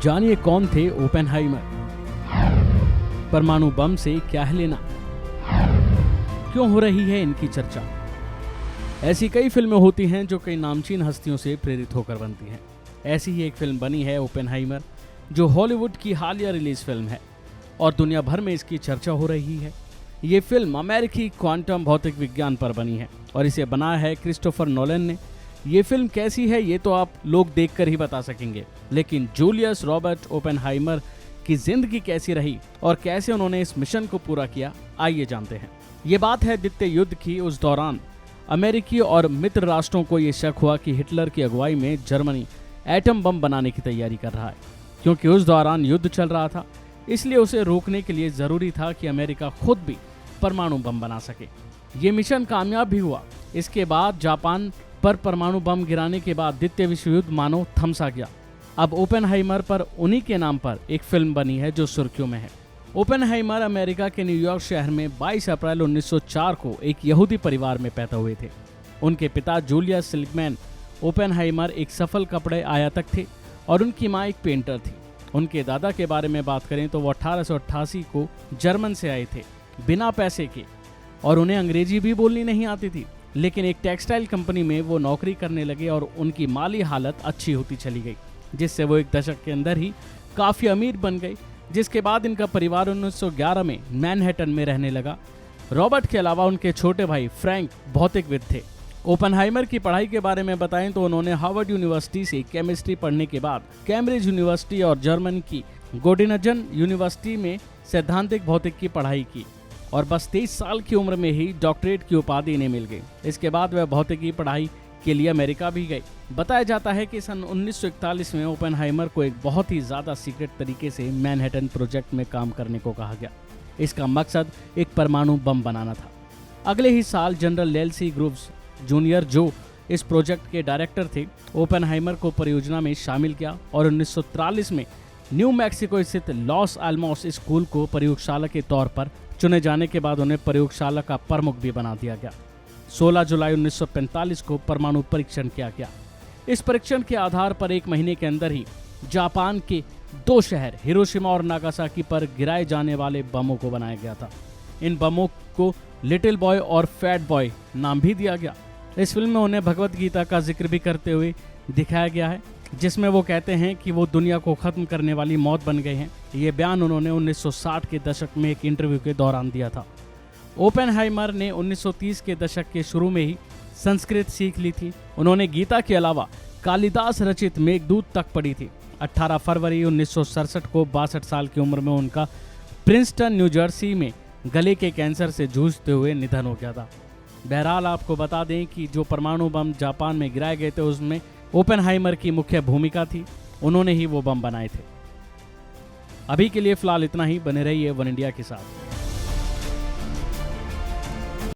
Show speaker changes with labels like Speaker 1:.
Speaker 1: जानिए कौन थे ओपेनहाइमर, परमाणु बम से क्या है लेना, क्यों हो रही है इनकी चर्चा। ऐसी कई फिल्में होती हैं जो कई नामचीन हस्तियों से प्रेरित होकर बनती हैं। ऐसी ही एक फिल्म बनी है ओपेनहाइमर, जो हॉलीवुड की हालिया रिलीज फिल्म है और दुनिया भर में इसकी चर्चा हो रही है। ये फिल्म अमेरिकी क्वांटम भौतिक विज्ञान पर बनी है और इसे बनाया है क्रिस्टोफर नोलन ने। ये फिल्म कैसी है ये तो आप लोग देखकर ही बता सकेंगे, लेकिन जूलियस रॉबर्ट ओपेनहाइमर की जिंदगी कैसी रही और कैसे उन्होंने इस मिशन को पूरा किया, आइए जानते हैं। ये बात है द्वितीय युद्ध की। उस दौरान अमेरिकी और मित्र राष्ट्रों को ये शक हुआ कि हिटलर की अगुवाई में जर्मनी एटम बम बनाने की तैयारी कर रहा है। क्योंकि उस दौरान युद्ध चल रहा था, इसलिए उसे रोकने के लिए जरूरी था कि अमेरिका खुद भी परमाणु बम बना सके। ये मिशन कामयाब भी हुआ। इसके बाद जापान पर परमाणु बम गिराने के बाद द्वितीय विश्व युद्ध मानो थमसा गया। अब ओपेनहाइमर पर उन्हीं के नाम पर एक फिल्म बनी है जो सुर्खियों में है। ओपेनहाइमर अमेरिका के न्यूयॉर्क शहर में 22 अप्रैल 1904 को एक यहूदी परिवार में पैदा हुए थे। उनके पिता जूलियस सिल्कमैन ओपेनहाइमर एक सफल कपड़े आयातक थे और उनकी मां एक पेंटर थी। उनके दादा के बारे में बात करें तो वो 1888 को जर्मन से आए थे, बिना पैसे के, और उन्हें अंग्रेजी भी बोलनी नहीं आती थी। लेकिन एक टेक्सटाइल कंपनी में वो नौकरी करने लगे और उनकी माली हालत अच्छी होती चली गई, जिससे वो एक दशक के अंदर ही काफ़ी अमीर बन गए। जिसके बाद इनका परिवार 1911 में मैनहट्टन में रहने लगा। रॉबर्ट के अलावा उनके छोटे भाई फ्रैंक भौतिकविद थे। ओपेनहाइमर की पढ़ाई के बारे में बताएं तो उन्होंने हार्वर्ड यूनिवर्सिटी से केमिस्ट्री पढ़ने के बाद कैम्ब्रिज यूनिवर्सिटी और जर्मन की गोटिंगन यूनिवर्सिटी में सैद्धांतिक भौतिक की पढ़ाई की और बस 23 साल की उम्र में ही डॉक्टरेट की उपाधि इन्हें मिल गई। इसके बाद वह भौतिकी पढ़ाई के लिए अमेरिका भी गए। बताया जाता है कि सन 1941 में ओपेनहाइमर को एक बहुत ही ज़्यादा सीक्रेट तरीके से मैनहट्टन प्रोजेक्ट में काम करने को कहा गया। इसका मकसद एक परमाणु बम बनाना था। अगले ही साल जनरल लेल्सी ग्रूव्स जूनियर, जो इस प्रोजेक्ट के डायरेक्टर थे, ओपेनहाइमर को परियोजना में शामिल किया और 1943 में न्यू मैक्सिको स्थित लॉस आलमोस स्कूल को प्रयोगशाला के तौर पर चुने जाने के बाद उन्हें प्रयोगशाला का प्रमुख भी बना दिया गया। 16 जुलाई 1945 को परमाणु परीक्षण किया गया। इस परीक्षण के आधार पर एक महीने के अंदर ही जापान के 2 शहर हिरोशिमा और नागासाकी पर गिराए जाने वाले बमों को बनाया गया था। इन बमों को लिटिल बॉय और फैट बॉय नाम भी दिया गया। इस फिल्म में उन्हें भगवत गीता का जिक्र भी करते हुए दिखाया गया है, जिसमें वो कहते हैं कि वो दुनिया को खत्म करने वाली मौत बन गए हैं। ये बयान उन्होंने 1960 के दशक में एक इंटरव्यू के दौरान दिया था। ओपेनहाइमर ने 1930 के दशक के शुरू में ही संस्कृत सीख ली थी। उन्होंने गीता के अलावा कालिदास रचित मेघदूत तक पढ़ी थी। 18 फरवरी 1967 को 62 साल की उम्र में उनका प्रिंसटन न्यू जर्सी में गले के कैंसर से जूझते हुए निधन हो गया था। बहरहाल आपको बता दें कि जो परमाणु बम जापान में गिराए गए थे उसमें ओपेनहाइमर की मुख्य भूमिका थी। उन्होंने ही वो बम बनाए थे। अभी के लिए फिलहाल इतना ही। बने रहिए वन इंडिया के साथ।